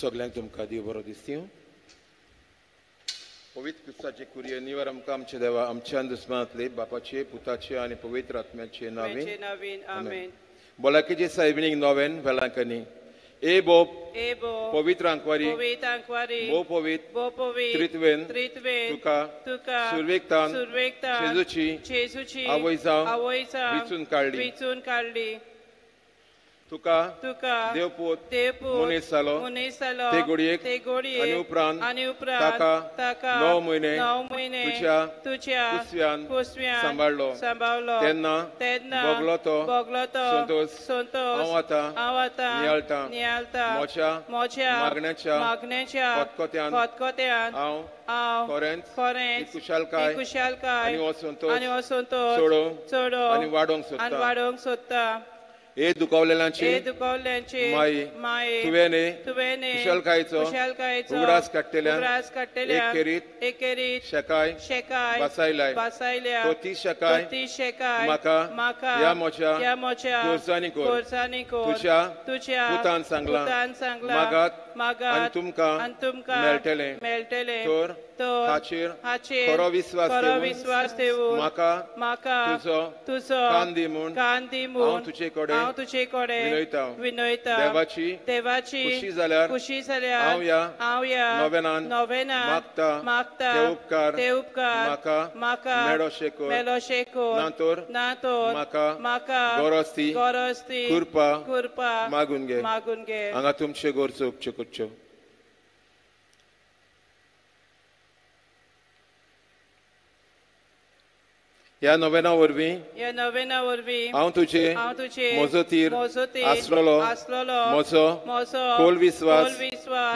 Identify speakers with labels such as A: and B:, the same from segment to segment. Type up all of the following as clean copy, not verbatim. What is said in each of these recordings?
A: सगळ्यांक तुमकां देव बरो दीस दिवं. पवित्र क्रिस्ताचे कुरिये निवर आमकां आमचे देवा आमच्या दुस्मानांतले बापाचे पुताचे आनी पवित्र आत्म्याचे नावे आमेन. बोलाकीचे सायबिणीक नोवेन वेलांकनी ए बोप पवित्र आंकवारी बो पवित्र त्रित्वेन तुका सुरवेकतान जेजूची आवय जावन विचून काडली. तुका देवपूत मनीस जालो ते घडयेक आनी उपरांत ताका 9 म्हयने तुज्या कुसव्यान सांबाळलो. तेन्ना बोगलो तो संतोष हांव आतां नियाळटा मोच्या मागण्याच्या खतखत्यान हांव खरेंच कुशालकाय आनी हो संतोष सोडोवंक आनी वाडोवंक सोदता. हे दुखावलेल्यांची माये तुवें कुशलकायेचो उगडास काडटल्यान एकेरीत शेकाय बसायल्या. तो ती शेकाय म्हाका या मोच्या गोरसांनी तुज्या पुतान सांगला मागात आनी तुमकां मेळटले. तर हाचेर खरो विश्वास ठेवून म्हाका तुजो कान दी म्हूण हांव तुजे कडेन विनयता. देवाची खुशी जाल्यार हांव या नोवेनान मागता ते उपकार म्हाका मेळोशेको नातोर म्हाका गोरस्ती कुरपा मागून घे. हांगा तुमचे गोरचो उपच्यो करच्यो. ह्या नोवेना वरवीं हांव तुजे मोजोतीर आसलोलो म्हजो खोल विश्वास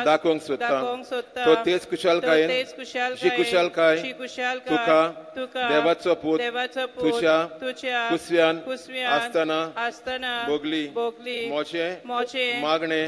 A: दाखोवंक सोदता. तो तेच कुशलकायेन जी कुशलकाय तुका देवाचो पूत तुज्या कुसव्यान आसतना भोगली मोचे मागणे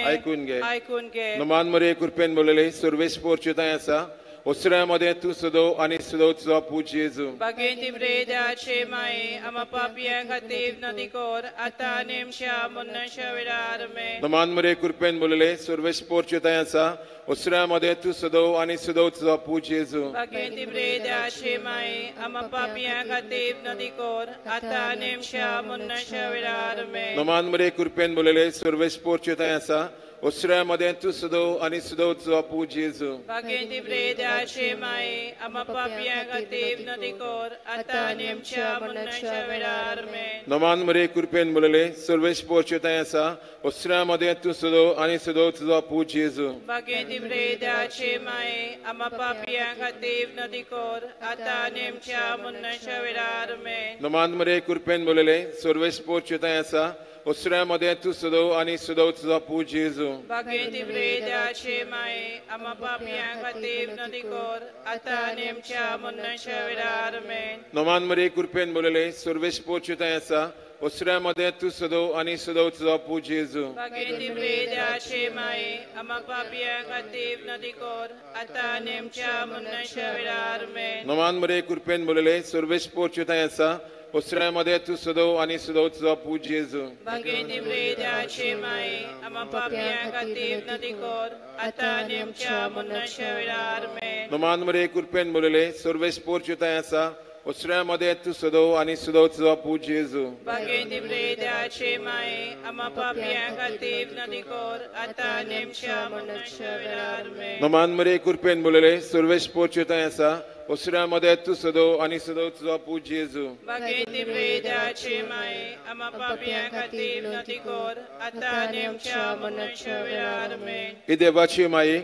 A: आयकून घे. नमान मरे कृपेन बोलले सर्वेश पोरच्युताय आसा osremode tu sodo ani sodo tzo pu Jesu.
B: Bagenti breda chemai ama papia kativ nadikor atanem shamunna shavirarme.
A: Naman mare kurpen bolele survesh porchutayasa osremode tu sodo ani sodo tzo pu Jesu.
B: Bagenti breda chemai ama papia kativ nadikor atanem shamunna shavirarme.
A: Naman mare kurpen bolele survesh porchutayasa osremode tu sodo ani sodo tzo pu Jesu.
B: Bagenti breda chemai ama papia kativ nadikor atanem shamunna shavirarme.
A: Naman mare kurpen bolele survesh porchutayasa osremode tu sodo ani sodo tzo pu Jesu.
B: Bagenti breda chemai ama papia kativ nadikor atanem shamunna shavirarme.
A: Naman mare kurpen bolele survesh porchutayasa osremode tu sodo ani sodo tzo pu Jesu.
B: Bagenti breda chemai ama papia kativ nadikor atanem shamunna shavirarme.
A: Naman mare kurpen bolele survesh porchutayasa osremode tu sodo ani sodo tzo pu Jesu.
B: Bagenti breda chemai ama papia kativ nadikor atanem shamunna shavirarme.
A: Naman mare kurpen bolele survesh porchutayasa osremode tu sodo ani sodo tzo pu Jesu.
B: Bagenti breda chemai ama papia kativ nadikor atanem shamunna shavirarme.
A: Naman mare kurpen bolele survesh porchutayasa osremode tu sodo ani sodo tzo pu Jesu.
B: Bagenti breda chemai ama papia kativ nadikor atanem shamunna shavirarme.
A: Naman mare kurpen bolele survesh porchutayasa osremode tu sodo ani sodo tzo pu Jesu.
B: Bagenti breda chemai ama papia kativ nadikor atanem shamunna shavirarme.
A: E devachi mai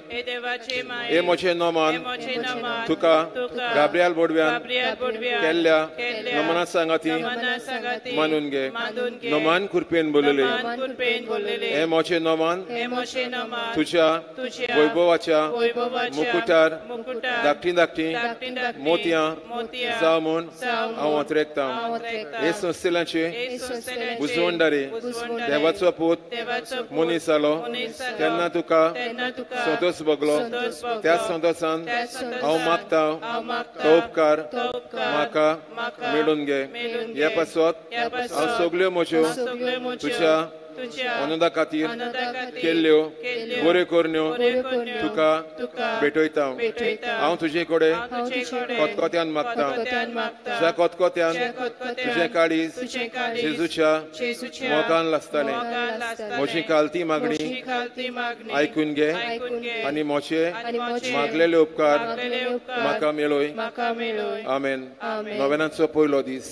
A: e moche noman tuka Gabriel Bodvian केल्ल्या नमना सांगाती मानूनगे नमान कुरपेन बोलले हे मोचे नमान तुझ्या वैभवाच्या मुकुटार धाकटी मोतयां जावून हांव अंतरेकता. हे संस्थेलांचे उजवणदारी देवाचो पूत मनीस जालो तेन्ना तुका संतोष भोगलो. त्या संतोषान हांव मागता तो उपकार म्हाका मेळून घे. ह्या पासत हांव सगल्यो म्हज्यो तुज्या अनुदा खातीर
B: खातीर
A: केल्ल्यो
B: केल्ल्यो
A: बऱ्यो करण्यो
B: बऱ्यो करण्यो
A: तुका
B: तुका
A: भेटयता
B: भेटयता
A: हांव तुजे कडेन
B: हांव तुजे कडेन
A: खतखत्यान मागता
B: खतखत्यान मागता
A: तुज्या खतखत्यान
B: तुज्या खतखत्यान
A: तुजें काळीज
B: तुजें काळीज
A: जेजूच्या
B: जेजूच्या
A: मोगान लासतालें
B: मोगान लासतालें
A: म्हजी खालती मागणी
B: म्हजी खालती मागणी
A: आयकून घे
B: आयकून घे
A: आनी मोचे
B: आनी मोचे
A: मागलेले उपकार
B: मागलेले उपकार
A: म्हाका मेळय
B: म्हाका मेळय
A: आमेन
B: आमेन.
A: नोवेनाचो पयलो दीस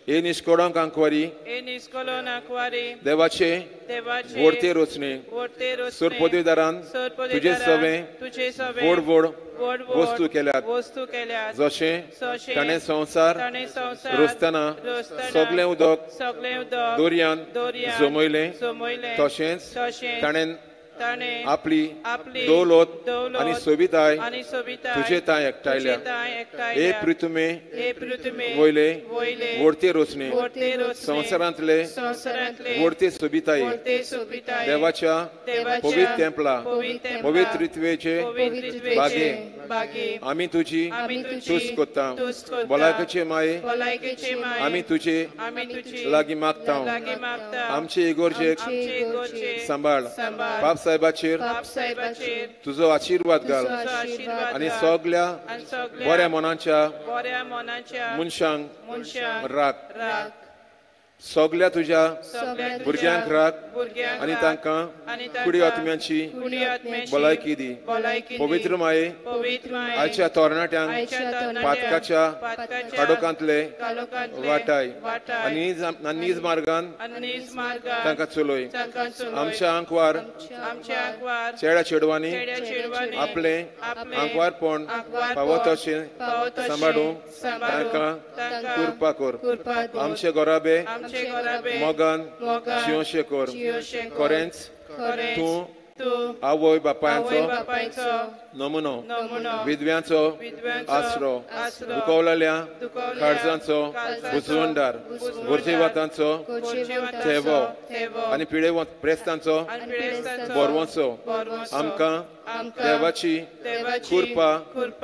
A: हे निश्कोडोंक आंकवारी
B: हे निस्कोलोन आंकवारी
A: देवाचे
B: देवाचे
A: व्हडते रचणे
B: वरते रचणे
A: सोरपोतेदारान तुजे सवे
B: तुजे सवे
A: व्हड व्हड
B: व्हड
A: वस्तू केल्यात
B: वस्तू केल्यात
A: जशें
B: जशें
A: ताणें संवसार
B: ताणें संवसार
A: रोसतना सगळें उदक
B: सगळें उदक
A: दोर्यान जमयलें
B: जमयलें
A: तशेंच
B: तशेंच
A: ताणें
B: ताणें
A: आपली
B: आपली
A: दौलत आनी सोबिताय
B: आनी सोबिताय
A: तुजे ताय एकठायल्या
B: तुजे
A: हे पृथुमे
B: हे पृथ्वी
A: वयले
B: वयले
A: व्हडते रचणे
B: वरते रचणे
A: संवसारांतले
B: संवसारांतले
A: व्हडते सोबिताय
B: वरते सोबिताय
A: देवाच्या
B: देवाच्या
A: पवित्र टेंपला
B: पवित्र
A: पवित्रित्वेचे
B: पवित्रित्वेचे
A: बागे
B: बागे
A: आमी तुजी
B: आमी तुजी
A: तुस कोत्ता
B: तुस कोत्ता.
A: भलायकेचे माये
B: भलायकेचे माय
A: आमी तुजे
B: आमी तुजी
A: लागीं मागता
B: लागीं मागता
A: आमचे इगोर्जेक
B: आमचे इगोर्जे
A: सांबाळ
B: सांबाळ.
A: बाप साहेबाचेर
B: बाप साहेबाचेर
A: तुजो आशीर्वाद घाल
B: तुजो आशीर्वाद
A: आनी
B: घाल.
A: सगल्या
B: आनी सगल्या
A: बऱ्या मनाच्या
B: बऱ्या मनाच्या
A: मनशांक
B: मनशांक
A: राख
B: राख
A: सगल्या तुज्या
B: सगळ्या तुज्या
A: भुरग्यांक राख
B: भुरग्यांक
A: आनी
B: राख.
A: तांकां
B: आनी तांकां
A: कुडी आत्म्यांची
B: कुडी आत्म्याची
A: भलायकी दी
B: भलायकी दी.
A: पवित्र माये
B: पवित्र माये
A: आयच्या तरणाट्यांक
B: आयच्या तरणाट्यांक
A: पातकाच्या
B: पातकाच्या
A: काडोकांतले
B: कालोखांतले
A: वाटाय
B: वाटाय.
A: आनी नीज मार्गान
B: आनी नीज मार्गान
A: तांकां चलोय
B: तांकां चलोय.
A: आमच्या आंकवार
B: आमच्या आंकवार
A: चेड्या चेडवांनी
B: चेड्या चेडवांनी
A: आपले
B: आपले
A: आंकवारपण
B: आंकवारपण
A: फावो तशें
B: फावो तशें
A: सांबाळूंक
B: सांबाळूंक
A: तांकां
B: तांकां
A: कृपा कर
B: कृपा कर.
A: आमचे घोराबे
B: आमचे घोराबे
A: मोगान
B: मोगान
A: जियोशे कर
B: जियोशे कर.
A: खरेंच
B: खरेंच
A: तूं
B: तूं
A: आवय
B: आवय
A: बापायांचो
B: बापायचो
A: नमुनो
B: नमुनो
A: विधव्यांचो
B: विधव्यांचो
A: आसरो
B: आसरो
A: दुखवलेल्या
B: दुखवलेल्या
A: काळजांचो
B: काळजांचो
A: बुजवणदार
B: बुजवणदार
A: गोरजेवातांचो
B: गोरजेवातांचो
A: थेवो
B: थेवो
A: आनी प्रेस्तांचो
B: आनी पिडेस्तांचो
A: बोरवोचो
B: बोरवोचो
A: आमकां
B: आमकां
A: देवाची
B: देवाची
A: कृपा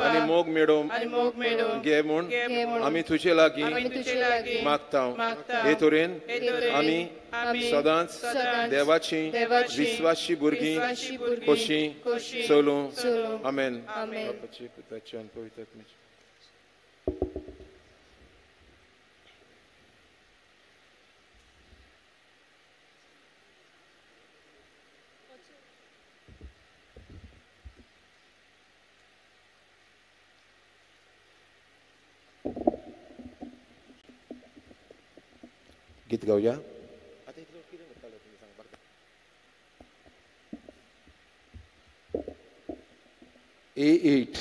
A: आनी मोग मेळोवंक
B: आनी मोग मेळोवंक
A: घे म्हूण
B: घे म्हूण
A: आमी तुजे लागीं
B: आमी तुजे लागीं
A: मागता
B: मागता.
A: हे तरेन
B: हे तरेन
A: आमी
B: आमी
A: सदांच
B: सदांच
A: देवाची
B: देवाची
A: विश्वासी भुरगीं
B: विश्वासी भुरगीं
A: खोशी
B: खोशी
A: चलूं
B: चलूं.
A: आमेन
B: आमेन.
A: बापाचे पिताचे आनी पवित्र आत्म्याचे. गीत गावया A8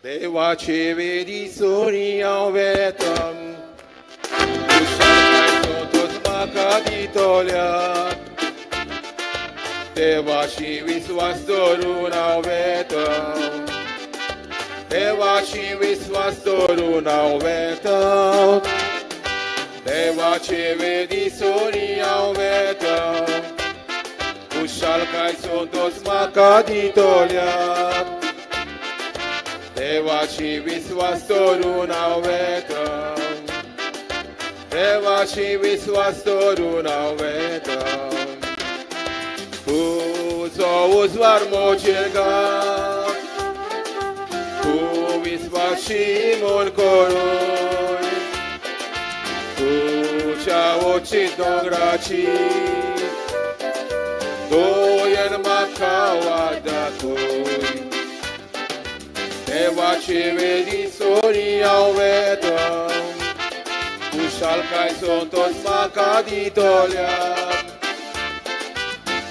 A: देवाचे वेदी सोनी हांव वेतम तोच म्हाका दितोल्या देवाची विश्वास दवरून हांव वेतां देवाची विश्वास दवरून हांव वेतां देवाचे वेदी सोरी हांव वेतां खुशालकाय सोदोस म्हाका दितोल्या देवाची विश्वास दवरून हांव वेतां देवाची विश्वास दवरून हांव वेतां तुजो उजवाड मोचेर घाल तूं विश्वासी म्हूण करूय तुज्या ओचीत दोंगराची दोयन म्हाका वादातूय देवाची वेदी सोरी हांव वेतां खुशालकाय सोदोस म्हाका दितोल्या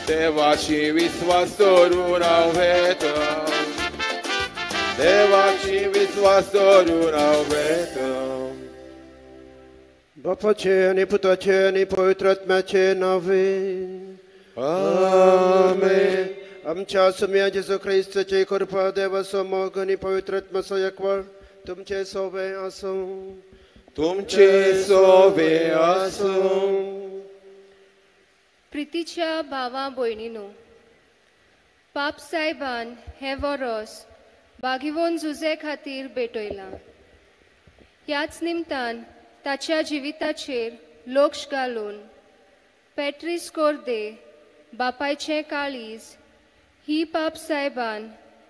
A: देवाची विश्वास दवरून हांव वेतां देवाची विश्वास दवरून हांव वेतां
C: बापाचे आनी पुताचे आनी पवित्र आत्म्याचे नावे
A: आमेन
C: आमच्या सुम्या जेजू ख्रिस्ताची कृपा देवाचो मोग आनी पवित्र आत्म्याचो एकवळ तुमचे सोबे आसूं
A: तुमचे सोबे आसूं
B: प्रितीच्या भावा भयणीनो पाप साहेबान हे वरोस बागिवोन झुजे खातीर भेटयलां ह्याच निमतान ताच्या जिविताचेर लोक्ष घालून पॅट्रिस कोर्दे बापायचें काळीज ही पाप साहेबान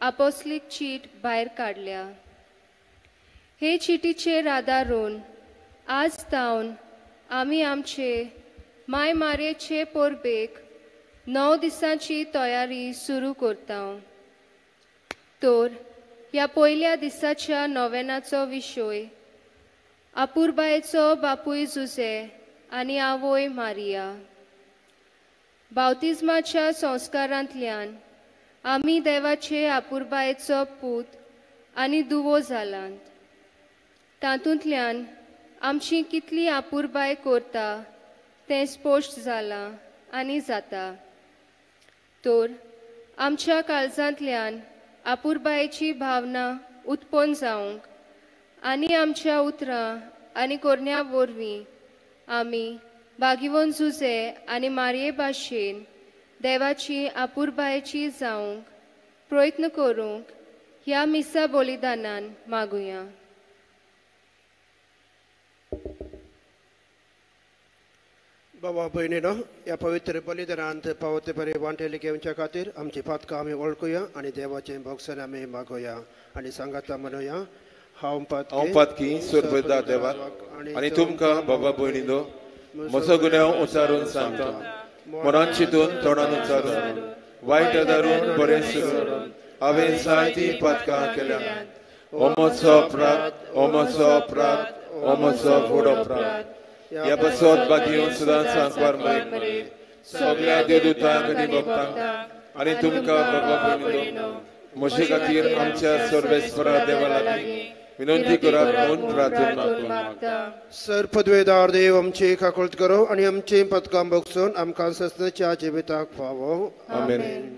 B: आपोस्लीक चीट भायर काडल्या हे चिटीचेर आदारून आज तावन आमी आमचे माय मारयेचे पोरबेक 9 दिसांची तयारी सुरू करता तर ह्या पयल्या दिसाच्या नोवेनाचो विशय आपुरबायेचो बापूय जुजे आनी आवय मारिया बावतिजमाच्या संस्कारांतल्यान आमी देवाचे आपुरबायेचो पूत आनी दुवो जालांत तातूंतल्यान आमची कितली आपुरबाय करता तें स्पश्ट जालां आनी जाता तर आमच्या काळजांतल्यान आपुरबायेची भावना उत्पन्न जावंक आनी आमच्या उतरां आनी कोरण्या वरवीं आमी बागिवोन झुजे आनी मारये भाशेन देवाची आपुरबायेची जावंक प्रयत्न करूंक ह्या मिसा बलिदानान मागुया
C: बाबा भयणीनो ह्या पवित्र बलिदानांत पावते बरे वांटेले घेवच्या खातीर आमची पातकां आमी वळखुया आनी देवाचें भोगसर आमी मागोया आनी सांगाता म्हणुया हांव
A: पातकी सुरबदा देवाक आनी तुमकां बाबा भयणीनो म्हजो गुन्यांव उचारून सांगता मनान चिंतून तोंडान उचारून वायट धरून बरें सुरून हांवें जायतीं पातकां केल्यात हो म्हजो अपराध हो म्हजो व्हड अपराध ह्या बसोत बागीवन सदांच सांगपार मरे सगळ्या देवदूतांक आनी भक्तांक आनी तुमकां बाबा भयणीनो म्हजे खातीर आमच्या सर्वेस्वरा देवा लागीं विनंती करात म्हणून प्रार्थना मागता
C: सर्पद्वेदार देव आमची काकुळट करो आनी आमची पदकां भोगसून आमकां सस्तेच्या जिविताक फावो
A: आमेन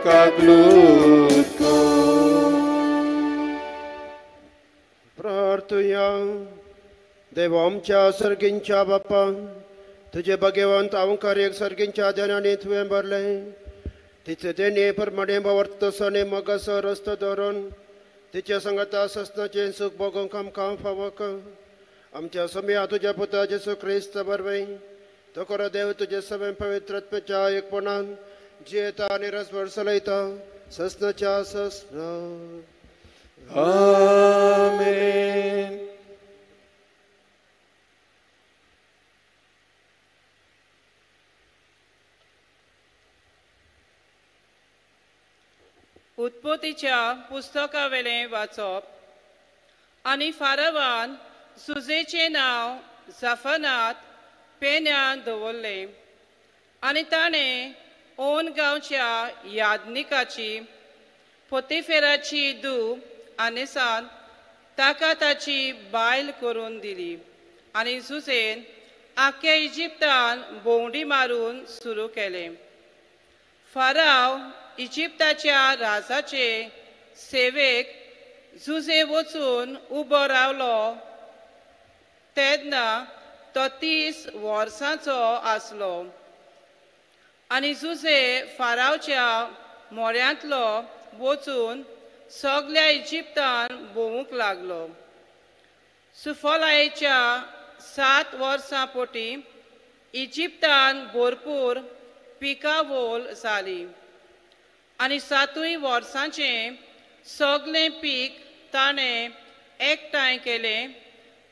A: kaglutko.
C: प्रार्थूया. देवा आमच्या सर्गींच्या बाप्पा, तुझे भगवंत अवंकार एक सर्गींच्या ध्यानाने तुवें भरले. तिचे देणे प्रमाणे वर्तसाने मगस रस्त धरून तिच्या संगता ससनाचे सुख भोगूंक आमकां फावो कर. आमच्या समेया तुझ्या पुता जेसू क्रिस्त बरवे तो करो देव तुझे समें पवित्रत्वाच्या एकपणान जियेता आनी रसभर चलयता ससनाच्या ससना.
A: Amen.
D: उत्पत्तीच्या पुस्तकावेलें वाचप. आनी फारावान सुजेचे नांव जाफनात पेन्यान दवरलें आनी ताणें ओन गांवच्या यादनिकाची पोतिफेराची धूव आनेसान ताका ताची बायल करून दिली. आनी सुजेन आख्या इजिप्तान भोंवडी मारून सुरू केलें. फाराव इजिप्ताच्या राजाचे सेवेक जुजे वचून उबो रावलो तेन्ना तो 30 वर्सांचो आसलो. आनी जुजे फारावच्या मोऱ्यांतलो वचून सगळ्या इजिप्तान भोंवूंक लागलो. सुफलायेच्या 7 वर्सां पोटी इजिप्तान भरपूर पिकावोल जाली आनी 7 वर्सांचें सगळें पीक ताणें एकठांय केलें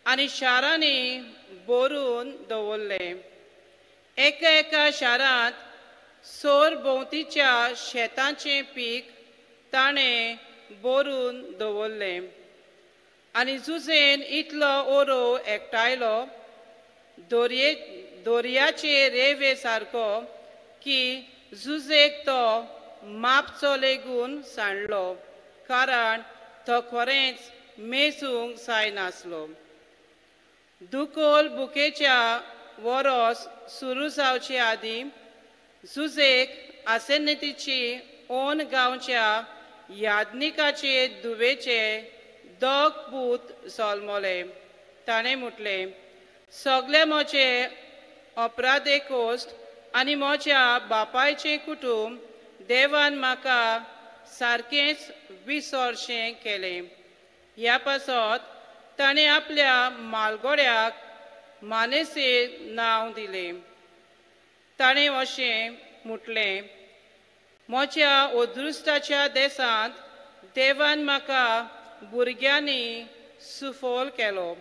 D: आनी शारांनी भरून दवरलें. एका शारांत सोर भोंवतीच्या शेतांचें पीक ताणें भरून दवरलें. आनी जुजेन इतलो ओरो एकठांयलो दर्याचे रेवे सारको की जुजेक तो मापचो लेगून सांडलो, कारण तो खरेंच मेजूंक जायनासलो. दुकोल बुकेच्या वरोस सुरू जावचे आदीं जुजेक आसेनेतीची ओन गांवच्या यादनिकाचे धुवेचे 2 पूत जल्मले. ताणें म्हटलें, सगळे म्हजे अपराधे कोश्ट आनी म्हज्या बापायचें कुटूंब देवान म्हाका सारकेंच विसरचें केलें. ह्या पासत ताणें आपल्या मालगोड्याक मानेसे नांव दिलें. ताणें अशें म्हटलें, म्हज्या अदृश्टाच्या देसांत देवान म्हाका भुरग्यांनी सुफोल केलो.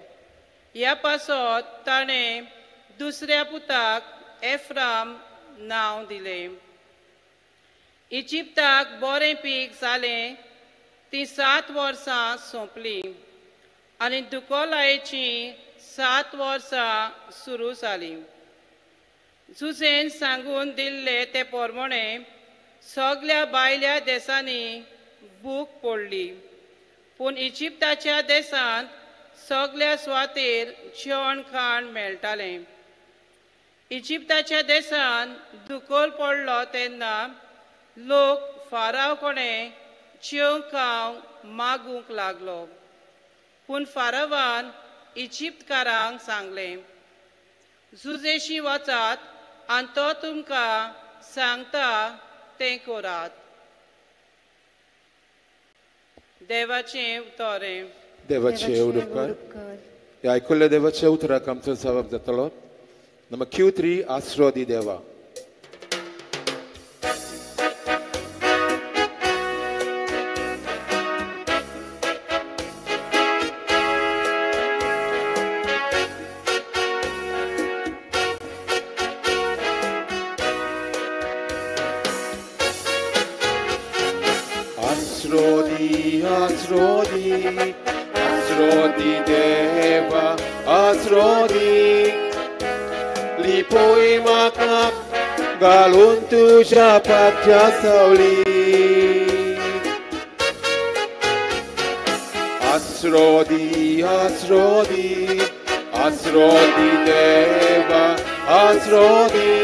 D: ह्या पासत ताणें दुसऱ्या पुताक एफ्राम नांव दिलें. इजिप्ताक बरें पीक जालें. ती 7 वर्सां सोंपलीं आनी दुकोलायेची 7 वर्सां सुरू जालीं. जुजेन सांगून दिल्ले ते प्रमाणे सगळ्या भायल्या देशांनी भूक पडली. पूण इजिप्ताच्या देशांत सगळ्या सुवातेर जेवण खाण मेळटालें. इजिप्ताच्या देशांत दुकोल पडलो तेन्ना लोक फाराव कोणें जेवंक खावंक मागूंक लागलो. पूण फारावान इजिप्तकारांक सांगलें, जुजेशी वचात आनी तो तुमकां सांगता तें करात. देवाचें उतोरें.
A: देवाचे उपकार. ह्या आयकल्ल्या देवाच्या उतराक आमचो जबाब जातलो. नंबर Q3 आसरो दी देवा. Asrodi deva, asrodi lipoi makak galun tuja patya sauli. Asrodi, asrodi, asrodi deva, asrodi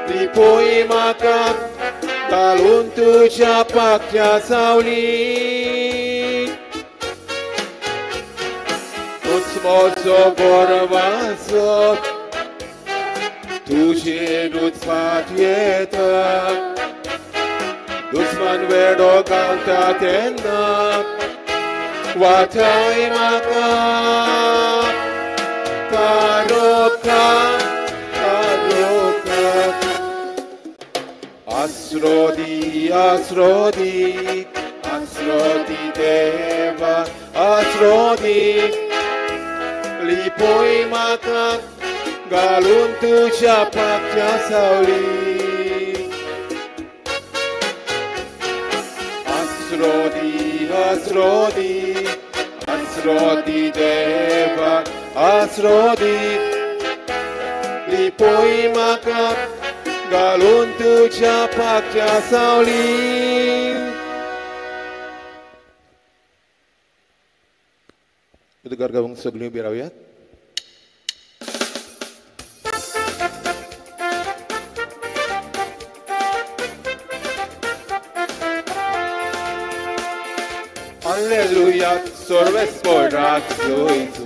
A: lipoi makak घालून तुझ्या पाकच्या सावली तूच मोचो गोरवाचो तुझे दुस्पात येता दुस्मान वेडो घालता तेन्ना वाटाय म्हाका तारोका तारोका आस्रोदी आस्रोदी आस्रोदी देवा आस्रोदी लिपोय म्हाका घालून तुझ्या पाकच्या सावली आस्रोदी आस्रोदी आस्रोदी देवा आस्रोदी लिपोय म्हाका घालून तुझ्या पाकच्या सावली उदगार गावंक सगळीं उबी रावयात Alleluia, sorves porak Jesus.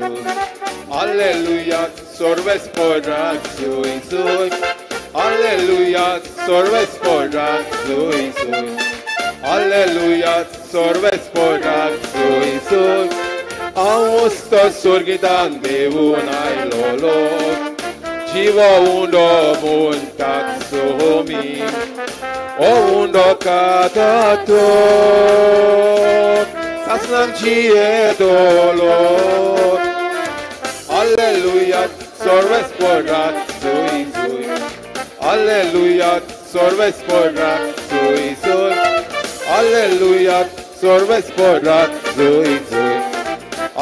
A: Alleluia, sorves porak Jesus. Alleluia, sorves porak Jesus. Alleluia, sorves porak Jesus. Austo sorgidan devun ailolo. Jivo undo muntat somi. O undo kadator. Aslan cie dolor. Alleluia, sorves porak zui zui. Alleluia, sorves porak zui zui. Alleluia, sorves porak zui zui.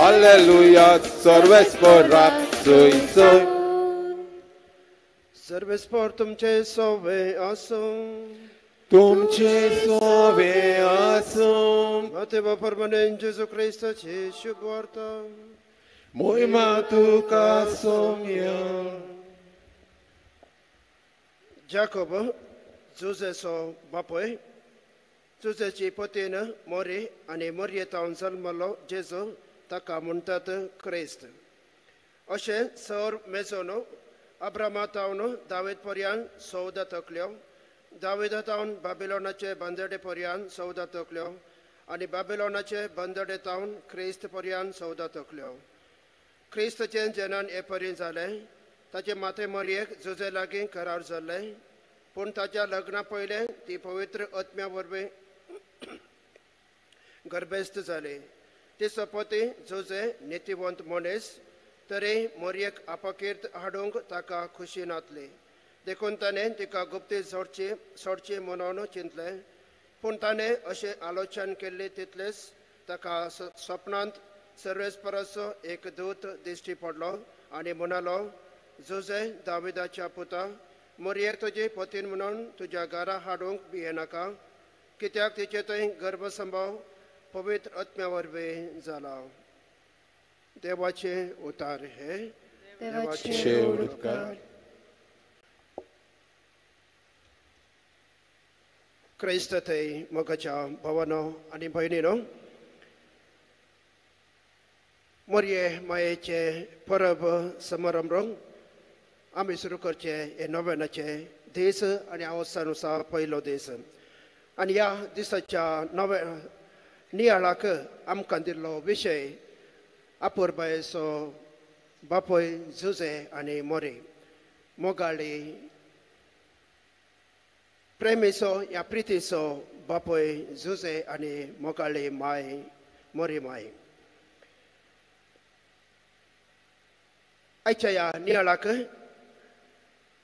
A: Alleluia, sorves porak zui zui.
C: सर्व spore तुमचे सोवे असो
A: तुमचे सोवे असो
C: Mateva permanent Jesu Christo ci suporta.
A: Moima tuka somia.
C: Jacob, Jose so bapoy. Jose ci potina mori ani mori taun salmalo Jesu taka muntat Christ. Oshe sor mezono Abraham taunu David porian souda toklio. David taun Babilonache bandade porian souda toklio. आणि बाबिलोनाचे बंदडे तावन क्रिस्त पर्यंत सौदा तकल्यो क्रिस्तचे जनन हे पर्यंत जालें ताचे माथे मरयेक जुजे लागीं करार जाल्ले पूण ताच्या लग्ना पयलें ती पवित्र आत्म्या वरवीं गर्भस्थ जाली ती सपती जुजे नितीवंत मनीस तरी मरयेक अपकीर्त हाडूंक ताका खुशी नातली देखून ताणें तिका गुप्ती सोडची म्हणून चिंतलें पूण ताणें अशें आलोचन केल्लें तितलेंच ताका स्वप्नांत सर्वेस परसो एक दूत दिश्टी पडलो आनी म्हणालो जुजे दाविदाच्या पुता मरयेक तुजी पतीन म्हणून तुज्या घरा हाडूंक भियेनाका कित्याक तिचे थंय गर्भसंभव पवित्र आत्म्या वरवीं जाला देवाचे उतार हे
B: देवाचे
A: उद्गार
C: क्राइस्त थंय मोगाच्या भावानो आनी भयणीनो मोरये मायेचे परब समारंभ आमी सुरू करचे हे नोव्हेनाचे दीस आनी हांव सांगसा पयलो दीस आनी ह्या दिसाच्या नियाळाक आमकां दिल्लो विशय अपुर्बायेचो बापोय जुजे आनी मोरी मोगाळी प्रेमीचो या प्रितीचो बापोय जुजे आनी मोगाळी माय मोरी माय आयच्या ह्या नियाळाक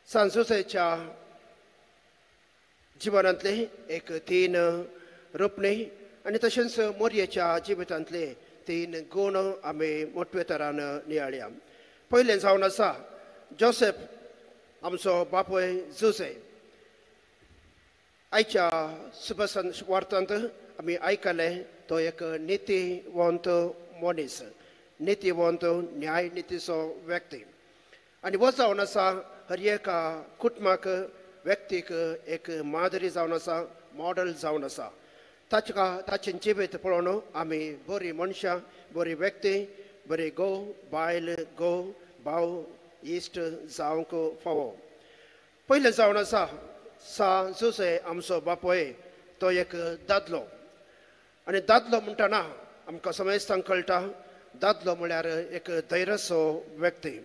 C: सांजुजेच्या जिवनांतली एक 3 रुपणी आनी तशेंच मोरयेच्या जिवितांतले 3 गूण आमी मोठवे तरान नियाळया पयलें जावन आसा जोसेफ आमचो बापोय जुजे आयच्या शुभ वार्तांत आमी आयकलें तो एक नितीवंत मनीस नितीवंत न्याय नितीचो व्यक्ती आनी हो जावन आसा हर एका कुटुंबाक व्यक्तीक एक मादरी जावन आसा मॉडेल जावन आसा ताचें जिवीत पळोवन आमी बरी मनशां बरी व्यक्ती बरी बायल भाव इश्ट जावंक फावो पयलें जावन आसा सा जुसे आमचो बापोय तो एक दादलो आनी दादलो म्हणटना आमकां समेस्तांक कळटा दादलो म्हळ्यार एक धैर्यसो व्यक्ती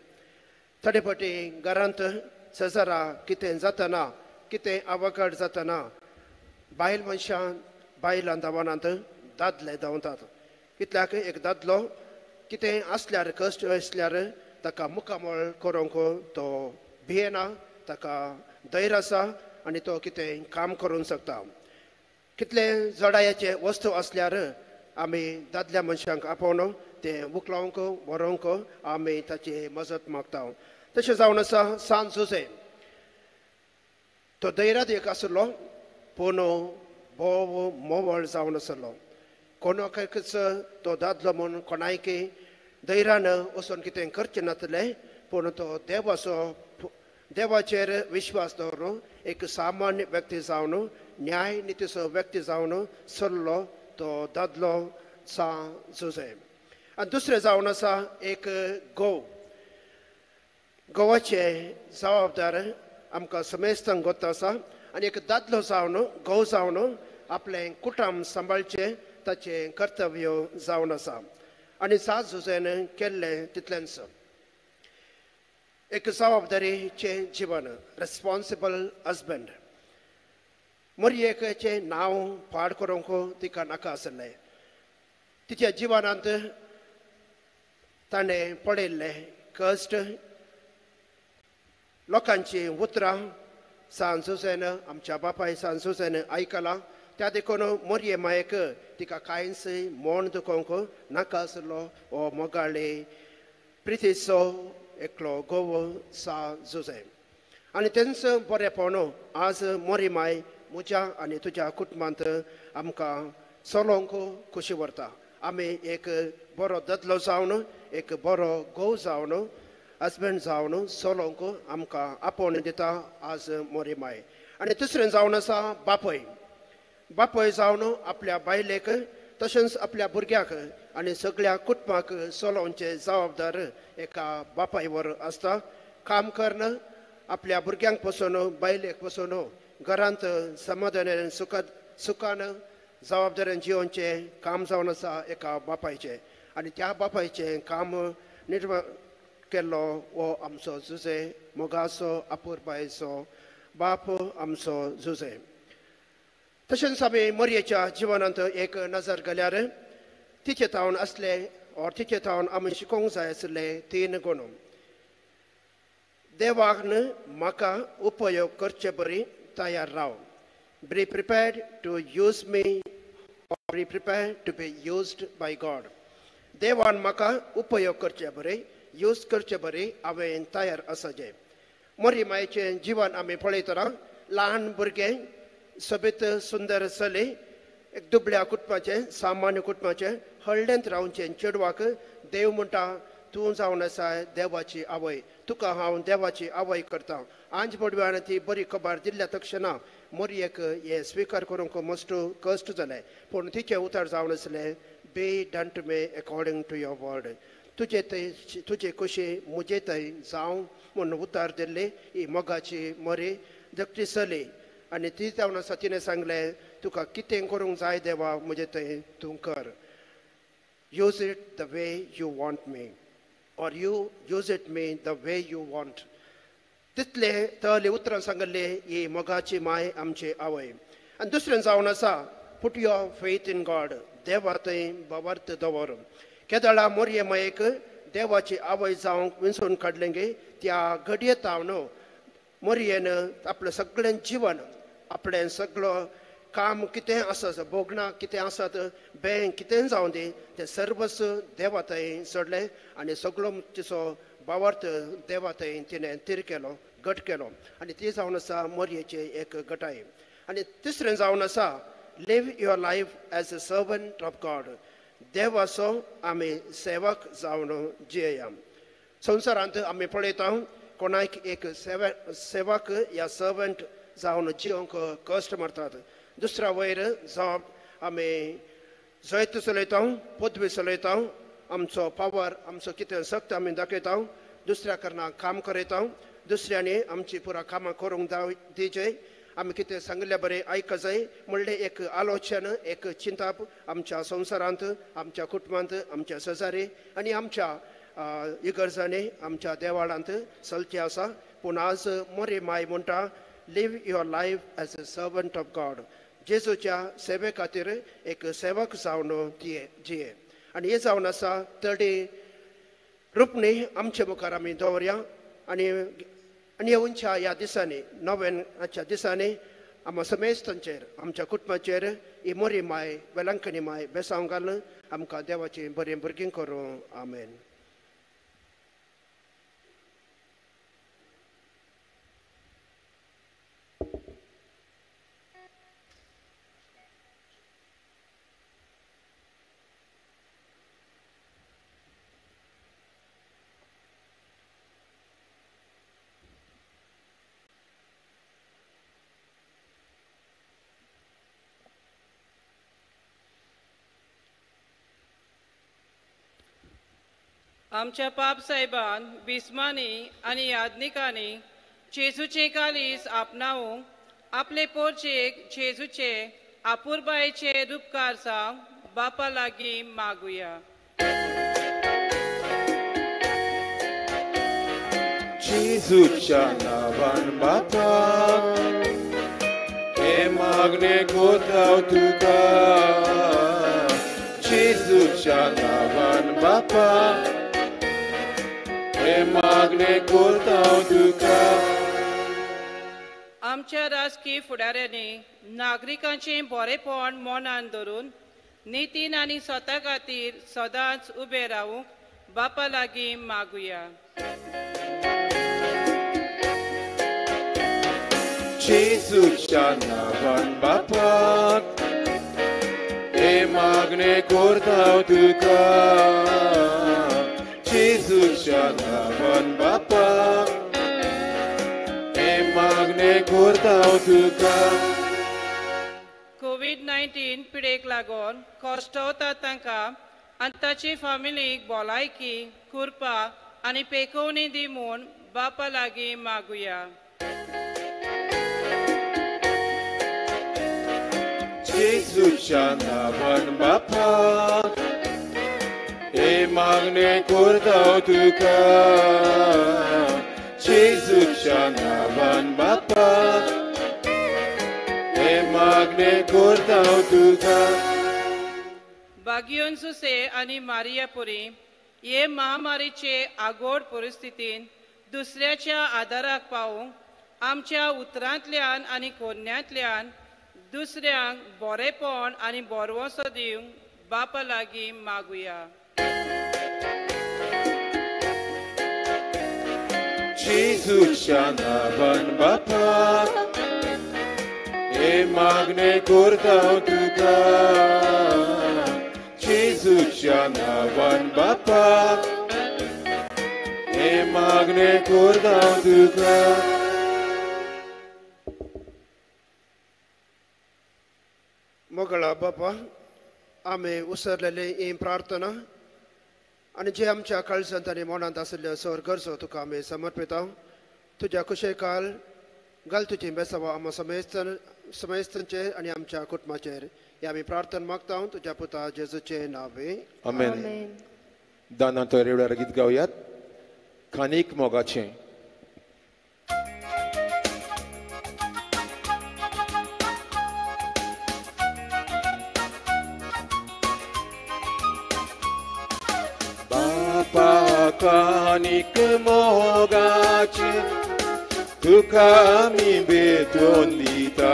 C: थोडे फावटी घरांत शेजारा कितें जातना कितें आवकाड जातना बायल मनशां बायलां धांवनात दादले धांवतात कित्याक एक दादलो कितें आसल्यार कश्ट आसल्यार ताका मुखामळ करूंक तो भियेना ताका धैर्य आसा आनी तो कितें काम करूंक शकता कितले जडायाचे वस्तू आसल्यार आमी दादल्या मनशांक आपोवन ते उखलावंक व्हरोंक आमी ताची मजत मागता तशें जावन आसा सान जुसे तो धैर्यात एक आसलो पूण भोव मोवळ जावन आसलो कोणाकच तो दादलो म्हूण कोणायकी धैर्यान वचून कितें करचें नासलें पूण तो देवाचेर विश्वास दवरून एक सामान्य व्यक्ती जावन न्याय नितीचो व्यक्ती जावन सरलो तो दादलो सा जुसे आनी दुसरें जावन आसा एक गोवाचे जबाबदार आमकां समेस्तांक गोत आसा आनी एक दादलो जावन आपलें कुटुंब सांबाळचें ताचें कर्तव्य जावन आसा आनी सा जुसेन केल्लें तितलेंच एक जबाबदारीचें जिवन रेस्पॉन्सिबल हजबंड मरियेचें नांव पाड करूंक तिका नाका आसलें तिच्या जिवनांत ताणें पळयल्ले कश्ट लोकांची उतरां सान जुसेन आमच्या बापाय सान जुसेन आयकलां त्या देखून मोरये मायेक तिका कांयच मोण दुखोवंक नाका आसलो हो मोगाळी प्रितीचो एकलो गोव सा जुसे आनी तेंच बरेंपण आज मोरी माय म्हज्या आनी तुज्या कुटुंबांत आमकां चलोवंक खुशी व्हरता आमी एक बरो ददलो जावन एक बरो घोव जावन हजबंड जावन चलोवंक आमकां आपोवन दिता आज मोरी माय आनी दुसरें जावन आसा बापय जावन आपल्या बायलेक तशेंच आपल्या भुरग्याक आनी सगळ्या कुटुंबाक चलोवचे जबाबदार एका बापाय वर आसता काम करन आपल्या भुरग्यांक पासून बायलेक पासून घरांत समाधानान सुखान जबाबदारेन जिवनचें काम जावन आसा एका बापायचें आनी त्या बापायचें काम निर्माण केल्लो हो आमचो जुसे मोगाचो आपुरबायेचो बाप आमचो जुसे तशेंच आमी मरयेच्या जिवनांत एक नजर घाल्यार तिचे तावन आसले और तिचे तावन आमी शिकोवंक जाय आसले 3 गुण देवान म्हाका उपयोग करचे बरी तयार राव be prepared to use me और be prepared to be used by God देवान म्हाका उपयोग करचे बरे यूज करचे बरी हांवें तयार आसाचें मोरी मायेचें जिवन आमी पळयतना ल्हान भुरगें सोबीत सुंदर चली एक दुबळ्या कुटुंबाचें सामान्य कुटुंबाचें हळडेंत रावचें चेडवाक देव म्हणटा तूं जावन आसा देवाची आवय तुका हांव देवाची आवय करता आंज पडव्यान ती बरी खबर दिल्ल्या तक्षणा मोरयेक हे स्विकार करूंक मस्ट कश्ट जालें पूण तिचें उतर जावन आसलें be done to me according to your word तुजे खुशी म्हजे थंय जावं म्हूण उतर दिल्ली ही मोगाची मोरी धाकटी चली आनी ती जावन आसा तिणें सांगलें तुका कितें करूंक जाय देवा म्हजे थंय तूं कर use it the way you want me or you use it me the way you want तितले तळी उतरां सांगले ही मोगाची माय आमची आवय आनी दुसरें जावन आसा put your faith in God देवा थंय बावर्त दवर केदळा मोरये मायेक देवाची आवय जावंक विंचून काडलें गे त्या घडये तावन मोरयेन आपलें सगळें जिवन आपलें सगळो काम कितें आसत भोगणां कितें आसत बँक कितें जावं दी तें सर्वस्व देवा थंय सोडलें आनी सगळो तिचो बावर्त देवा थंय तिणें तीर केलो गट केलो आनी ती जावन आसा मोरयेची एक गटाय आनी तिसरें जावन आसा live your life as a servant of God देवाचो आमी सेवक जावन जियेया संवसारांत आमी पळयता कोणाक एक सेवक या सर्वंट जावन जिवंक कश्ट मारतात दुसऱ्या वयर जाप आमी जैत चलयता पदवी चलयता आमचो पावर आमचो कितें शक्त आमी दाखयता दुसऱ्या कारणाक काम करयता दुसऱ्यांनी आमची पुरा कामां करूंक दिवचे आमी कितें सांगले बरें आयक जाय म्हणलें एक आलोचन एक चिंता आमच्या संवसारांत आमच्या कुटुंबांत आमच्या शेजारी आनी आमच्या इगर्जांनी आमच्या देवाळांत चलची आसा पूण आज मोरी माय म्हणटा live your life as a servant of God जेजूच्या सेवे खातीर एक सेवक जावन जिये आनी हे जावन आसा थर्डी रुपणी आमचे मुखार आमी दवरया आनी येवनच्या ह्या दिसांनी नव्याच्या दिसांनी आमच्या समेस्तांचेर आमच्या कुटुंबाचेर ही मोरी माय वेलांकणी माय बेसांव घाल आमकां देवाची बरी भुरगीं करूं आमेन.
D: आमच्या पाप साहेबान बिस्मांनी आनी यादनिकांनी जेजूचे कालीस आपणावूंक आपले पोरचेक जेजूचे आपुरबायेचे उपकार सांग बापा लागीं मागुया.
A: जेजूच्या नांवान बापा हे मागणे कोताव तुका जेजूच्या नांवान बापा हे मागणे कोताव तुका.
D: आमच्या राजकीय फुडाऱ्यांनी नागरिकांचे बरेपण मनान धरून नितीन आनी स्वता खातीर सदांच उबे रावूंक बापा लागीं मागुया.
A: जेजूच्या नांवान बापाक हे मागणे कोरताव तुका जेजूच्या नांवान बापाक हे मागणे कोरताव तुका.
D: कोविड-19 पिडेक लागून कश्टवता तांकां आनी ताची फामिलीक भलायकी कृपा आनी पेकोवणी दी म्हूण बापा लागीं मागुया.
A: जेजूच्या नांवान बापाक हे मागणे कोरताव तुका जेजूच्या नांवान बापाक हे मागणे कोरताव तुका.
D: बागियोन सुसे आनी मारियापुरी हे महामारीचे आगोड परिस्थितीन दुसऱ्याच्या आदाराक पावूंक आमच्या उतरांतल्यान आनी कोन्यांतल्यान दुसऱ्यांक बरेपण आनी बरवंसो दिवंक बापा लागीं मागुया.
A: जेजूच्या नांवान बापाक हे मागणे कोरताव तुका जेजूच्या नांवान बापाक हे मागणे कोरताव तुका.
C: मोगळा बापा आमी उसरलेली ही प्रार्थना आनी जे आमच्या काळजांत आनी मनांत आशिल्ल्यो सर गरजो तुका आमी समर्पिता. तुज्या कुशेकाल घाल तुजी बेसांवां आमच्या समेस्तांचेर आनी आमच्या कुटुंबाचेर हे आमी प्रार्थना मागता तुज्या पुता जेजूचे नांवे
A: आमेन. दाना तो रेवड्यार गीत गावयात खानीक मोगाचें. बापा खानीक मोगाचे तुका आमी बेतोन दिता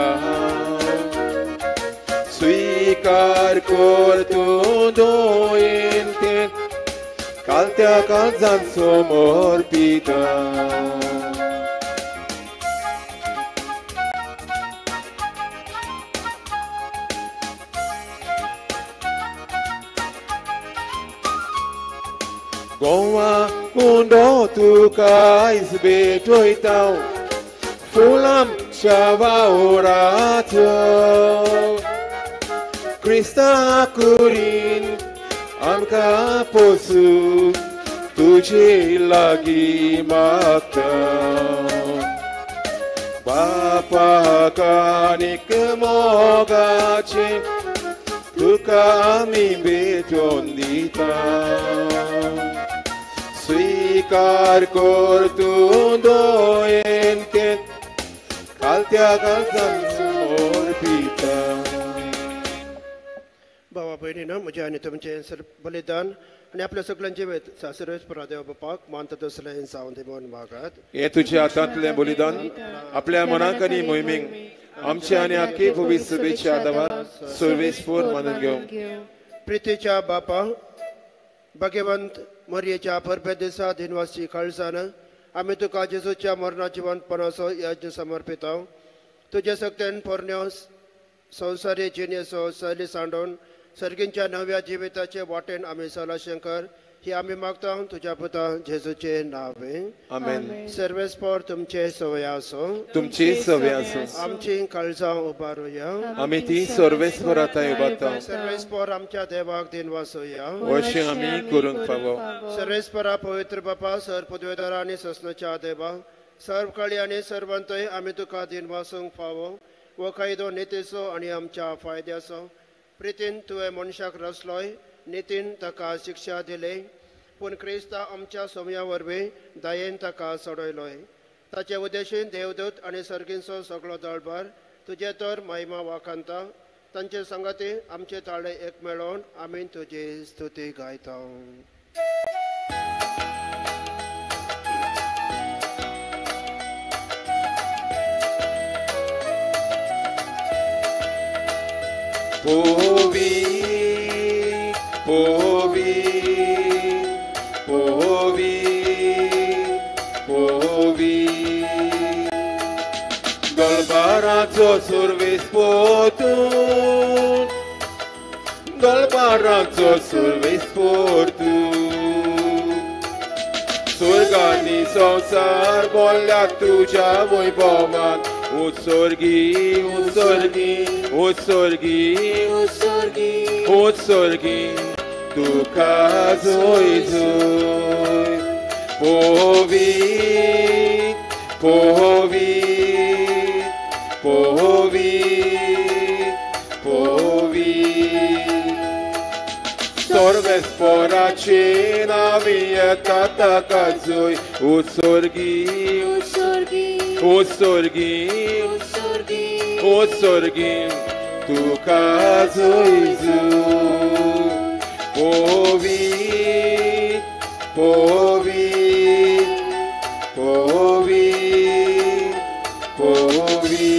A: स्वीकार कर तूं दोयेंतेन कालत्या काळजांत समर्पिता. गोवा कुंडो तुका आयज भेटयता फुलां चावाओराचो क्रिस्ता कुरीन आमकां पोसू तुजे लागीं मागता बापा कानीक मोगाचे तुका आमी भेटोवन दिता स्वीकार कर तूं दोयेन कालत्या काळजांत पिता
C: भावा भयणीनो म्हजें आनी तुमचें बलिदान आनी आपल्या सगळ्यांचे सासरेच देवा बापाक मानता तसलें जावन दी म्हणून मागात
A: हे तुझ्या हातांतलें बलिदान आपल्या मनाक आनी मोहिमेक आमचे आनी आख्खी भविष्य सभेच्या आदारात सर्वेस्पर मानून घेवं
C: प्रितीच्या बापा भगवंत मरयेच्या परबे दिसा दिनवासी काळजान आमी तुका जेजूच्या मरणाची वंतपणाचो यज्ञ समर्पिता तुजे सक्तेन पोरण्यो संवसारी जिणेचो शैली सांडोवन सर्गींच्या नव्या जिविताचे वाटेन आमी सलाशंकर ही आमी मागता तुज्या पुता जेजूचे नावे
A: आमेन
C: सर्वेस्पर तुमचे सवय आसो
A: तुमची सवय आसूं
C: आमची काळजां उबारुया
A: आमी ती सर्वेस्पराताय उबारता
C: सर्वेस्पर आमच्या देवाक दिन वासुया
A: अशें आमी करूंक फावो
C: सर्वेस्परा पवित्र बापा सर पदवेदार आनी ससनाच्या देवा सर्व काळी आनी सर्वंतय आमी तुका दिन वासूंक फावो वो कायदो नितीचो आनी आमच्या फायद्याचो प्रितीन तुवें मनशाक रचलोय नितीन ताका शिक्षा दिले पूण क्रिस्ता आमच्या सोमया वरवीं दयेन ताका सोडयलोय ताचे उद्देशीन देवदूत आनी सर्गींचो सगळो दळबार तुजे तर महिमा वाखांता तांचे संगती आमचे ताळे एक मेळोवन आमी तुजी स्तुती गायता
A: पोवी पोवी पोवी पोवी गलबाराचो सुरवेस पोतून गलबाराचो सुरवेस पोतून स्वर्गानी संसार बोल्ल्या तुज्या वैभवान उत्सर्गी उत्सर्गी उत्सर्गी उत्सर्गी उत्सर्गी तुका जोय जोय पोवी पोवी पोवी पोवी सर्वेस्पराचे नावी येता ताका जोय उत्सर्गी उत्सर्गी उत्सर्गी उत्सर्गी उत्सर्गी तुका जोय जोय पोवी पोवी पोवी पोवी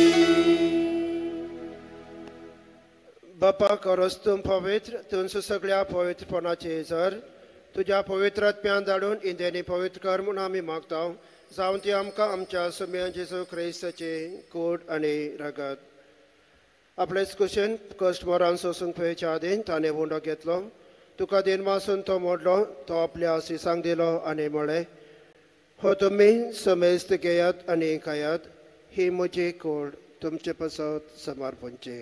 C: बापा करोस तुम पवित्र तुमचं सगळ्या पवित्रपणाचे जर तुझ्या पवित्रात्म्यान धाडून इंदेनी पवित्र कर म्हणून आमी मागता जावन ती आमकां आमच्या सुम्या जेजू क्रिस्ताचे कूड आनी रगत आपलेच कुशीन कश्ट मोरान सोसूंक पळयच्या आदीन ताणें उंडो घेतलो तुका दिन वासून तो मोडलो तो आपल्या सिसांक दिलो आनी म्हळें हो तुमी समेस्त घेयात आनी खायात ही म्हजी कूड तुमचे पसत समर्पणचे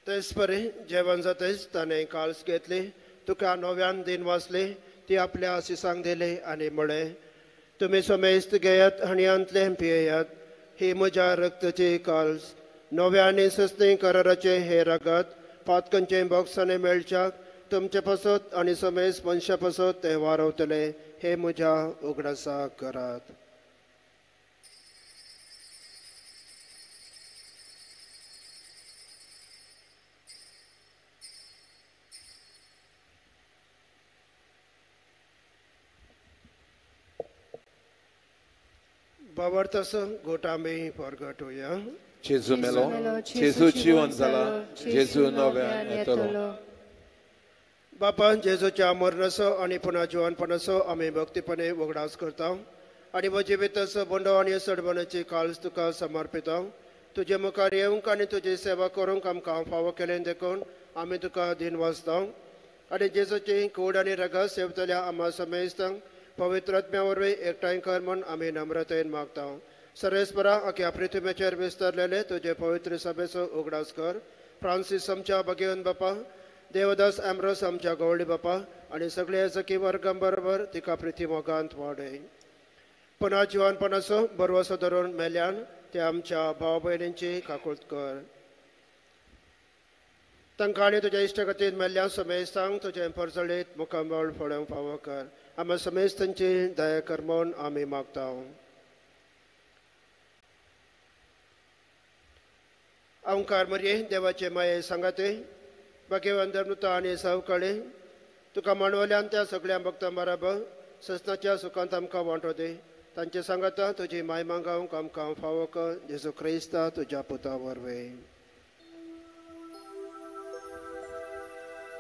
C: तेच परे जेवण जातेच ताणें काळस घेतली तुका नव्यान दिन वाचले ती आपल्या सिसांक दिले आनी म्हळें तुमी समेस्त घेयात आनी अंतले पियेयात ही म्हज्या रक्ताची काळस नव्या आनी सस्ती कराराचे हे रगत पातकांचे बॉक्साने मेळच्याक तुमचे पसत आनी समेस्त मनशा पसत ते वारवतले हे म्हज्या उगडासा करात बाबरतासो गोटांबे परगटुया
A: जेजू मेलो जेजू जिवन जाला जेजू नव्यान येतलो
C: बापा जेजूच्या मरणाचो आनी पुन्हा जिवनपणाचो आमी भक्तीपणे वगडास करता आणि म्हजे भितर बंडो आनी सडबणाची काळज तुका समर्पित तुजे मुखार येवंक आनी तुजी सेवा करूंक आमकां फावो केलें देखून आमी तुका दिन वाचता आनी जेजूची कूड आनी रगत सेवतल्या आम्हा समेस्तांक पवित्र आत्म्या वरवीं एकठांय कर म्हूण आमी नम्रतेन मागता सर्वेस्परा अख्या पृथ्वीचेर विस्तारलेले तुजे पवित्र सभेचो उगडास कर फ्रांसीस आमच्या भगिवन बापा देवदास एम्ब्रोस आमच्या गवळी बापा आनी सगळे जकी वर्गां बरोबर तिका प्रिती मोगांत वाडय पुन्हा जिवानपणाचो बरवसो धरून मेल्यान ते आमच्या भाव भयणींची काकुळट कर तांकां आनी तुज्या इश्टगतीन मेल्ल्या समेस्तांक तुजें परजळीत मुखामळ फोडोवंक फावो कर आमी समेस्तांची दया कर म्हूण आमी मागता ओंकार मरी देवाचे माये सांगाते भगवान धर्मता आनी सावकाळी तुका मांडवल्यान त्या सगळ्या भक्तां बरोबर ससनाच्या सुखांत आमकां वांटो दी तांचे सांगाता तुजी माय मागावंक आमकां फावो कर जेजू क्रिस्ता तुज्या पुता वरवीं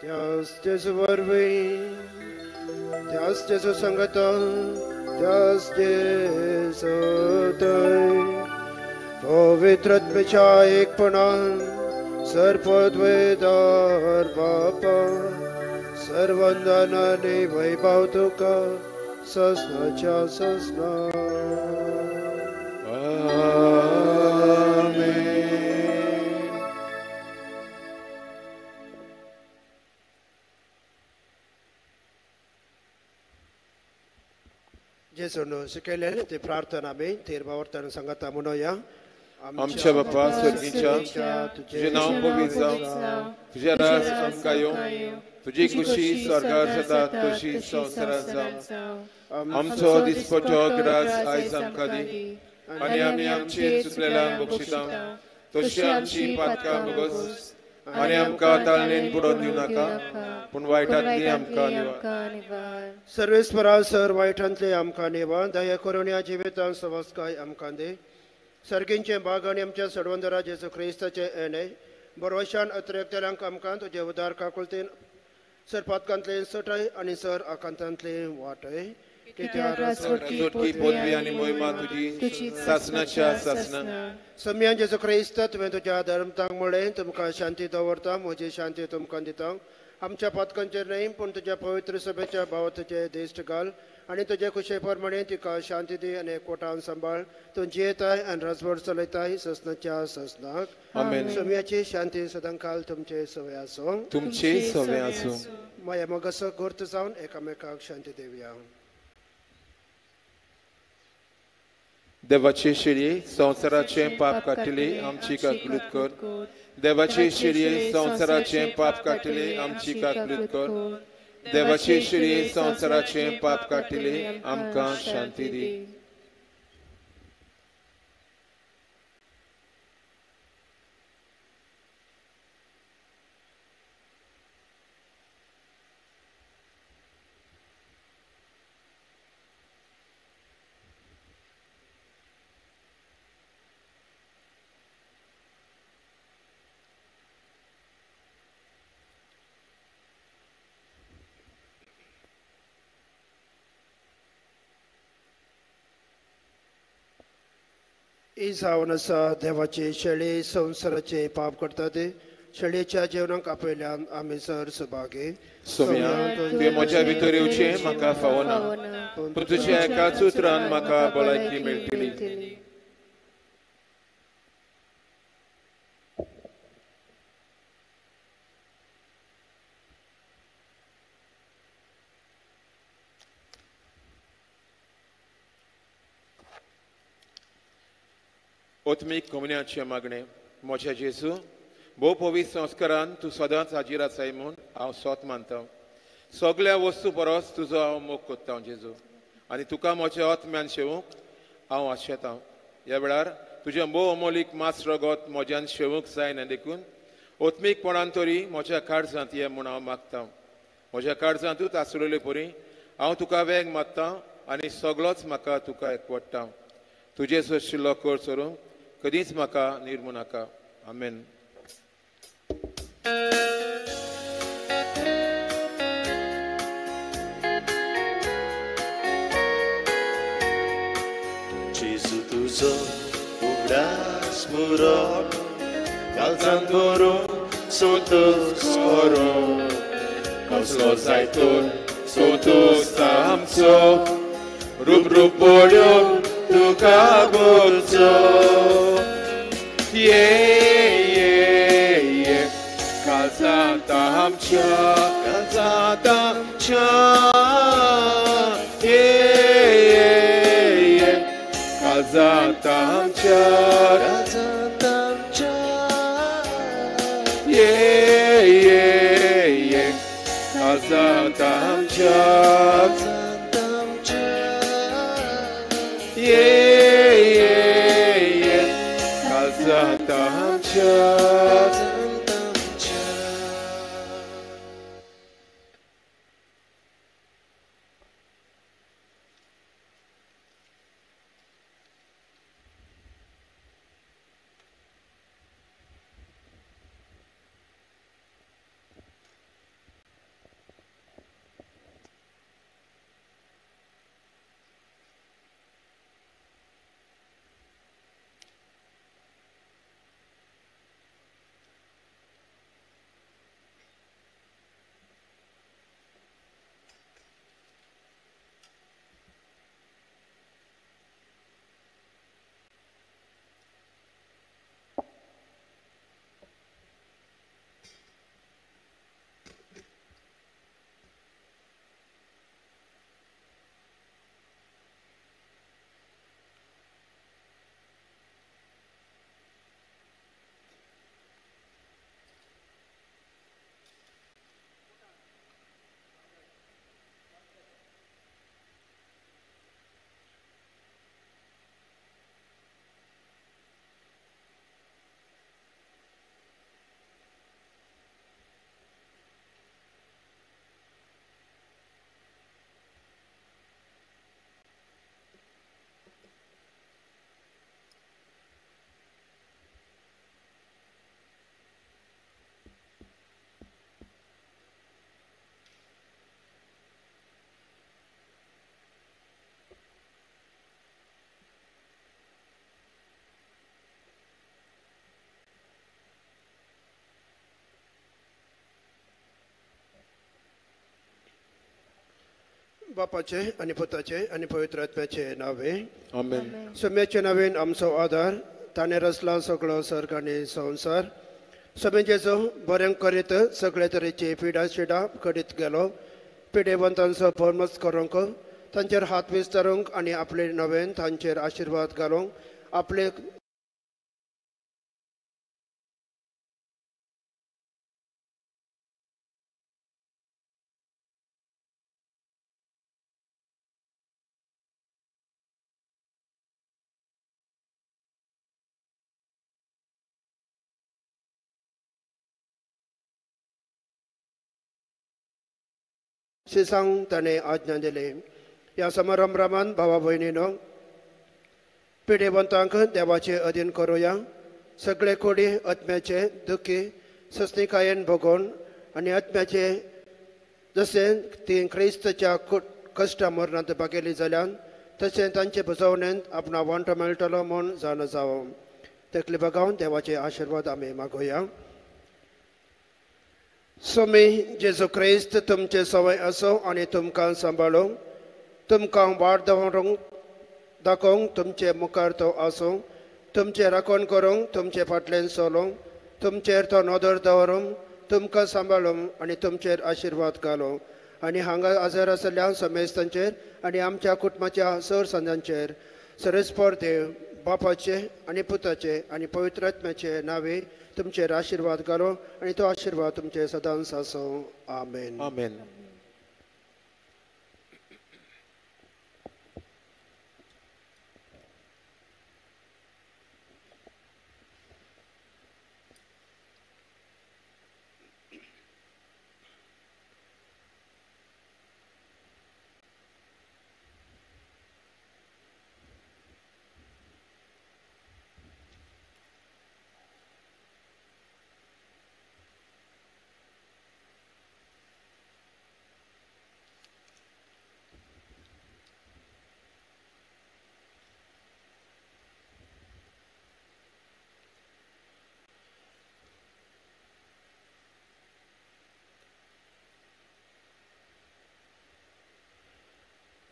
C: त्याच जेजू वरवीं त्याच जेजू सांगाता त्याच जेजू थंय पवित्र आत्म्याच्या एकपणान सर्वोद्वेदार बापा सर्वंदन आनी वैभव तुका ससनाच्या ससना आमेन जेजून शिकयलें ती प्रार्थना आमी तीर्भावर्तन सांगाता म्हणूया
A: आमच्या बापा स्वर्गीच्या तुझे नाव पवित्र जावं तुझे राज आमकां येवं तुजी खुशी स्वर्गार जाता तशी संवसारांत जावं आमचो दिसपट्टो गिरास आयज आमकां दी आनी आमी आमची चुकलेल्यांक बक्षिता तशी आमची पातकां बगस आनी आमकां ताळणेन बुडोवन दिवं नाका पूण वायटांतली आमकां निवार
C: सर्वेस्परा सर वायटांतली आमकां निवार दया करून ह्या जिवितांत सवस्काय आमकां दी सर्गींचे बाग आनी आमच्या सडवंदरा जेजू क्रिस्ताचे येणे बरोशान अतिरेक्तल्यांक आमकां तुजे उदार काकुळतेन सर पातकांतले सटय आनी सर आकांतांतले वाटय
A: राजवटी पदवी आनी महिमा तुजी सासनाच्या सासना
C: सम्यान जेजू क्रिस्त तुवें तुज्या धर्मतांक मुळे तुमकां शांती दवरता म्हजी शांती तुमकां दिता आमच्या पातकांचेर न्हय पूण तुज्या पवित्र सभेच्या भावतेचे दिश्ट घाल आनी तुजे खुशे प्रमाणे तिका शांती दी आनी एकवटान सांबाळ तूं जियेताय आनी राजवट चलयताय ससनाच्या ससनाक सम्याची शांती सदांकाल तुमचे सवय आसूं
A: तुमची सवय आसूं
C: माया मोगासो घोर्त जावन एकामेकाक शांती दिवया
A: देवाची शिडी संवसाराचे पाप काटिली आमची काकुळट कर देवाची शिडी संवसाराचे पाप काटिली आमची काकुळट कर देवाची शिडी संवसाराचे पाप काटिली आमकां शांती दी
C: ही जावन आसा देवाची शेळी संवसाराचे पाप करता ते शेळयेच्या जेवणाक आपयल्यान आमी सर सुभागी
A: सोम्या तुवें म्हज्या भितर येवचें म्हाका फावो ना पूण तुज्या एकाच उतरान म्हाका भलायकी मेळटली ओत्मीक कम्युनियाचे मागणे मोच्या जेजू भोव पवित्र संस्कारान तूं सदांच हाजीर आसाय म्हूण हांव सोत मानता सगळ्या वस्तू परस तुजो हांव मोग कोत्ता जेजू आनी तुका म्हज्या आत्म्यान शेवूंक हांव आशेतां ह्या वेळार तुजें भोव अमोलीक मास रगत म्हज्यान शेवूंक जायना देखून ओत्मीकपणान तरी म्हज्या काळजांत ये म्हूण हांव मागतां म्हज्या काळजांतूच आसलेले परी हांव तुका वेग मागतां आनी सगळोच म्हाका तुका एकवडटा तुजे सोशिल्लो कर सोडूंक कधीच म्हाका निर्मू नाका आमेन
E: तुजो उगडास मुरत काळजांत भरून सोतूस करून कसलो जायतून सोतूस आमचो रूप रूप पळोवन तुका बोलचो ये काळजांत आमच्या काळजांत आमच्या काळजांत आमच्या काळजांत आमच्या काळजांत आमच्या काळजांत आमच्या काळजांत आमच्या
C: बापाचे आणि पुताचे आणि पवित्र आत्म्याचे नावे
A: आमेन.
C: सोम्याचे नावेन आमचो आधार ताणें रचला सगळो सर्ग आनी संवसार सोमे जेजो बरें करीत सगळे तरेची पिडा शिडा करीत गेलो पिडेवंतांचो परमस करूंक तांचेर हात विस्तारूंक आनी आपले नवेन तांचेर आशिर्वाद घालूंक आपले शिसांक ताणें आज्ञा दिली. ह्या समारंभान भावा भयणीनो पिडेवंतांक देवाचे अधीन करुया. सगळे कोडी आत्म्याचे दुखी सस्निकायेन भोगोवन आनी आत्म्याचे जशें ती क्रिस्ताच्या कश्टा मरणांत भागेली जाल्यान तशें तांचे बुजवणेंत आपणा वांटो मेळटलो म्हूण जाण जावं. तकली बगावन देवाचे आशिर्वाद आमी मागोया. सोमी जेजू क्रिस्त तुमचे सवय असो आनी तुमकां सांबाळूं तुमकां वाड दवरूंक दाखोवंक तुमचे मुखार तो आसूं तुमचे राखण करूंक तुमचे फाटल्यान चलूंक तुमचेर तो नदर दवरूंक तुमकां सांबाळूंक आनी तुमचेर आशिर्वाद घालूं आनी हांगा हजर आशिल्ल्या समेस्तांचेर आनी आमच्या कुटुंबाच्या सर संदांचेर सरस्पर देव बापाचे आनी पुताचे आनी पवित्र आत्म्याचे नावे तुमचेर आशिर्वाद घालो आनी तो आशिर्वाद तुमचे सदांच आसो. आमेन.
A: आमेन.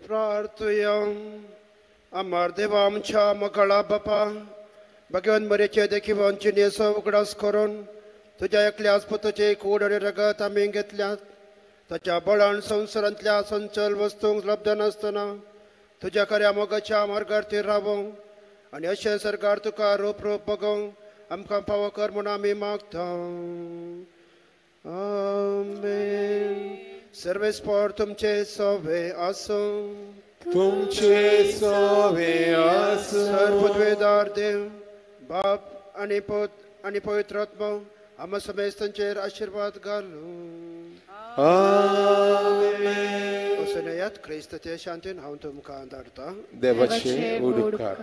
C: प्रार्थूया. आम्हार देवा आमच्या मकळा बापा भगवान मरेचे देखील आमची नेसो उगडास करून तुझ्या एकल्याच पुताचे कूड आणि रगत आम्ही घेतल्यात. ताच्या बळान संवसारांतल्या संचल वस्तूंक लब्ध नासतना तुझ्या खऱ्या मोगाच्या मार्गार ती रावोंक आनी अशें सरकार तुका रूप रूप बगोवंक आमकां फावो कर म्हूण आमी मागता. आमेन. सर्वेस्पर तुमचे सोवे आसूं.
A: तुमचे सोवे आसूं.
C: सर्वद्वेदार देव बाप आनी पुत आनी पवित्र आत्मा आम्हा समेस्तांचेर आशीर्वाद घालूं.
A: आमेन.
C: वसनयात क्रिस्ताचे शांतीन हांव तुमकां धाडटा.
A: देवाचे उडकार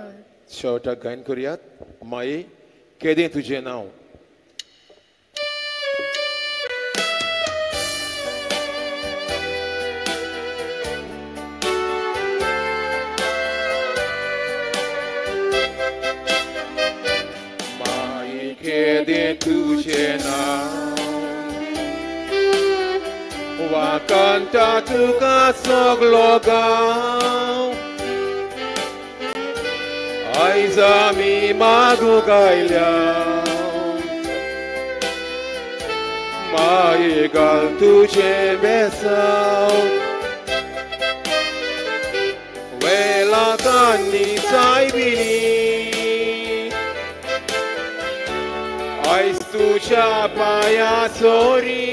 A: शेवटाक गायन करुयात. माये केदें तुजें नांव. माये केदें तुजें नांव. वाकांता तुका सगलो गांव. आयज आमी मागूंक आयल्या. माये घाल तुजें बेसांव. वेलांतांनी सायबिणी आयज तुज्या पांया सोरी.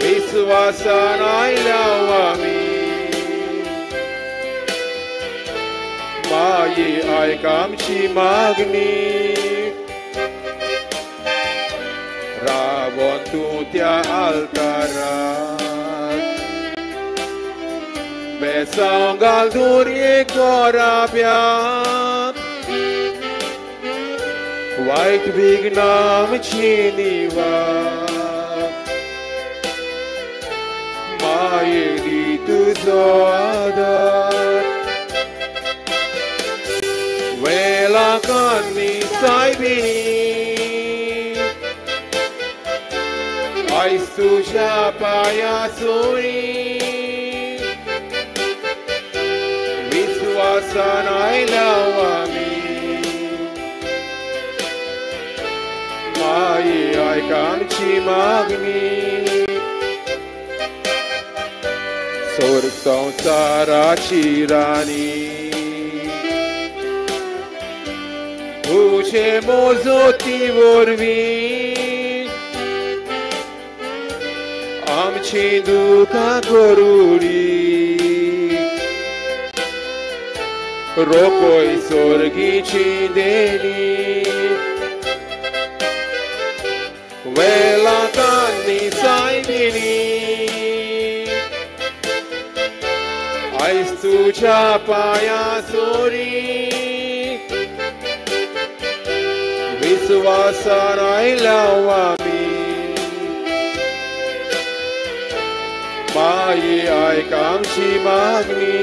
A: विश्वासान आयल्या आमी. माये आयक आमची मागणी. रावोन तूं त्या आल्तारार बेसांव घाल दुर्ये कोराब्यांत. वायट विघ्नां आमची निवार. माये दी तुजो आदार. वेलांतांनी सायबिणी आयज तुज्या पांया सोरी. विश्वासान आयल्या आमी. माये आयक आमची मागणी. स्वर्ग संवसाराची राणी तुजे मोजोती वरवीं आमची दुखां करुडी. रोपय स्वर्गीची देणी. वेलांतांनी सायबिणी आयज तुज्या पांया सोरी. विश्वासान आयल्या आमी. माये आयक आमची मागणी.